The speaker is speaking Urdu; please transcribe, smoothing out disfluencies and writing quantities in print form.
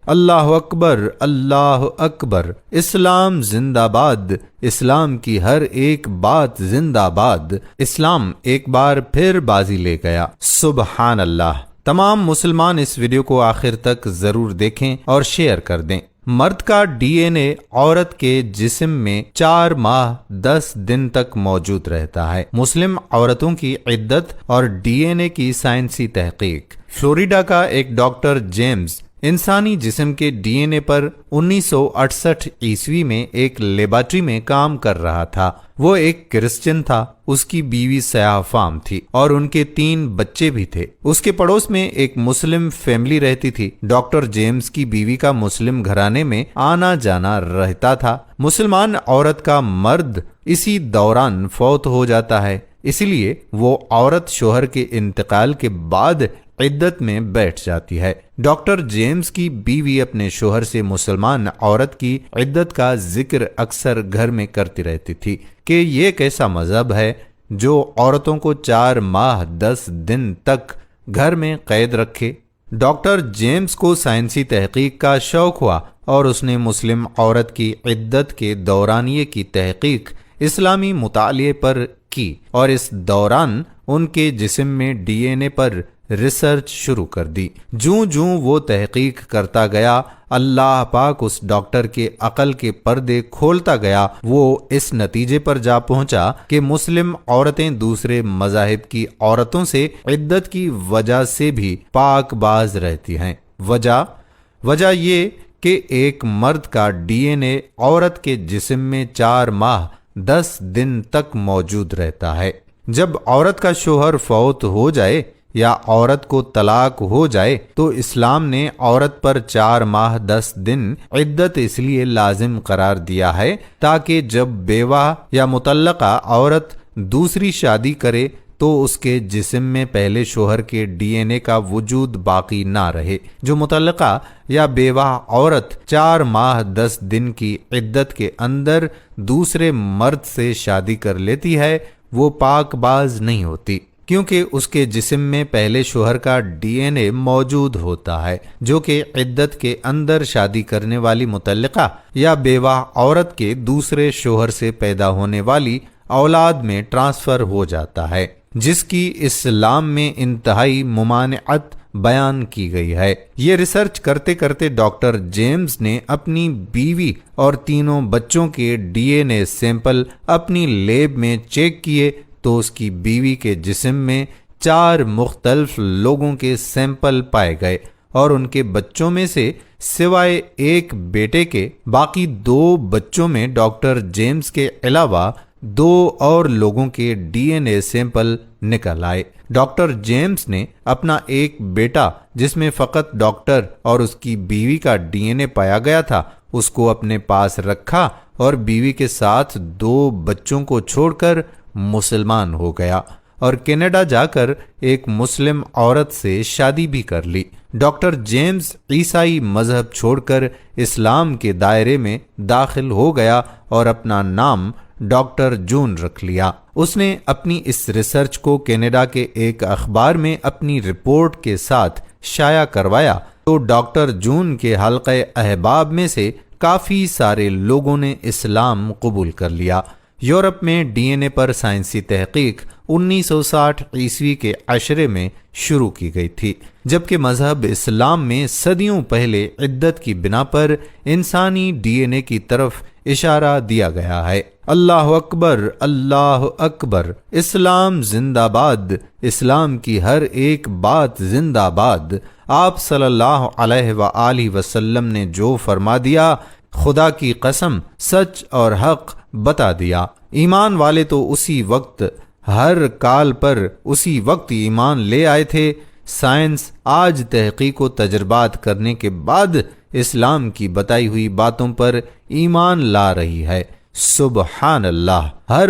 اللہ اکبر، اللہ اکبر، اسلام زندہ باد، اسلام کی ہر ایک بات زندہ باد، اسلام ایک بار پھر بازی لے گیا۔ سبحان اللہ۔ تمام مسلمان اس ویڈیو کو آخر تک ضرور دیکھیں اور شیئر کر دیں۔ مرد کا ڈی این اے عورت کے جسم میں 4 ماہ 10 دن تک موجود رہتا ہے۔ مسلم عورتوں کی عدت اور ڈی این اے کی سائنسی تحقیق۔ فلوریڈا کا ایک ڈاکٹر جیمز انسانی جسم کے ڈی این اے پر 1968 عیسوی میں ایک لیبارٹری میں کام کر رہا تھا۔ وہ ایک کرسچن تھا، اس کی بیوی سیاہ فام تھی اور ان کے 3 بچے بھی تھے۔ اس کے پڑوس میں ایک مسلم فیملی رہتی تھی۔ ڈاکٹر جیمز کی بیوی کا مسلم گھرانے میں آنا جانا رہتا تھا۔ مسلمان عورت کا مرد اسی دوران فوت ہو جاتا ہے، اس لیے وہ عورت شوہر کے انتقال کے بعد عدت میں بیٹھ جاتی ہے۔ ڈاکٹر جیمز کی بیوی اپنے شوہر سے مسلمان عورت کی عدت کا ذکر اکثر گھر میں کرتی رہتی تھی کہ یہ کیسا مذہب ہے جو عورتوں کو 4 ماہ 10 دن تک گھر میں قید رکھے۔ ڈاکٹر جیمز کو سائنسی تحقیق کا شوق ہوا اور اس نے مسلم عورت کی عدت کے دورانیے کی تحقیق اسلامی مطالعے پر کی اور اس دوران ان کے جسم میں ڈی این اے پر ریسرچ شروع کر دی۔ جوں وہ تحقیق کرتا گیا، اللہ پاک اس ڈاکٹر کے عقل کے پردے کھولتا گیا۔ وہ اس نتیجے پر جا پہنچا کہ مسلم عورتیں دوسرے مذاہب کی عورتوں سے عدت کی وجہ سے بھی پاک باز رہتی ہیں۔ وجہ یہ کہ ایک مرد کا ڈی این اے عورت کے جسم میں 4 ماہ 10 دن تک موجود رہتا ہے۔ جب عورت کا شوہر فوت ہو جائے یا عورت کو طلاق ہو جائے تو اسلام نے عورت پر 4 ماہ 10 دن عدت اس لیے لازم قرار دیا ہے تاکہ جب بیوہ یا مطلقہ عورت دوسری شادی کرے تو اس کے جسم میں پہلے شوہر کے ڈی این اے کا وجود باقی نہ رہے۔ جو مطلقہ یا بیوہ عورت 4 ماہ 10 دن کی عدت کے اندر دوسرے مرد سے شادی کر لیتی ہے وہ پاک باز نہیں ہوتی، کیونکہ اس کے جسم میں پہلے شوہر کا ڈی این اے موجود ہوتا ہے جو کہ عدت کے اندر شادی کرنے والی مطلقہ یا بیوہ عورت کے دوسرے شوہر سے پیدا ہونے والی اولاد میں ٹرانسفر ہو جاتا ہے، جس کی اسلام میں انتہائی ممانعت بیان کی گئی ہے۔ یہ ریسرچ کرتے کرتے ڈاکٹر جیمز نے اپنی بیوی اور 3 بچوں کے ڈی این اے سیمپل اپنی لیب میں چیک کیے تو اس کی بیوی کے جسم میں 4 مختلف لوگوں کے سیمپل پائے گئے اور ان کے بچوں میں سے سوائے ایک بیٹے کے باقی 2 بچوں میں ڈاکٹر جیمز کے علاوہ 2 اور لوگوں کے ڈی این اے سیمپل نکل آئے۔ ڈاکٹر جیمز نے اپنا ایک بیٹا جس میں فقط ڈاکٹر اور اس کی بیوی کا ڈی این اے پایا گیا تھا اس کو اپنے پاس رکھا اور بیوی کے ساتھ 2 بچوں کو چھوڑ کر مسلمان ہو گیا اور کینیڈا جا کر ایک مسلم عورت سے شادی بھی کر لی۔ ڈاکٹر جیمز عیسائی مذہب چھوڑ کر اسلام کے دائرے میں داخل ہو گیا اور اپنا نام ڈاکٹر جون رکھ لیا۔ اس نے اپنی اس ریسرچ کو کینیڈا کے ایک اخبار میں اپنی رپورٹ کے ساتھ شائع کروایا تو ڈاکٹر جون کے حلقہ احباب میں سے کافی سارے لوگوں نے اسلام قبول کر لیا۔ یورپ میں ڈی این اے پر سائنسی تحقیق 1960 عیسوی کے عشرے میں شروع کی گئی تھی، جبکہ مذہب اسلام میں صدیوں پہلے عدت کی بنا پر انسانی ڈی این اے کی طرف اشارہ دیا گیا ہے۔ اللہ اکبر، اللہ اکبر، اسلام زندہ باد، اسلام کی ہر ایک بات زندہ باد۔ آپ صلی اللہ علیہ وآلہ وسلم نے جو فرما دیا، خدا کی قسم سچ اور حق بتا دیا۔ ایمان والے تو اسی وقت ہر کال پر اسی وقت ایمان لے آئے تھے۔ سائنس آج تحقیق و تجربات کرنے کے بعد اسلام کی بتائی ہوئی باتوں پر ایمان لا رہی ہے۔ سبحان اللہ۔ ہر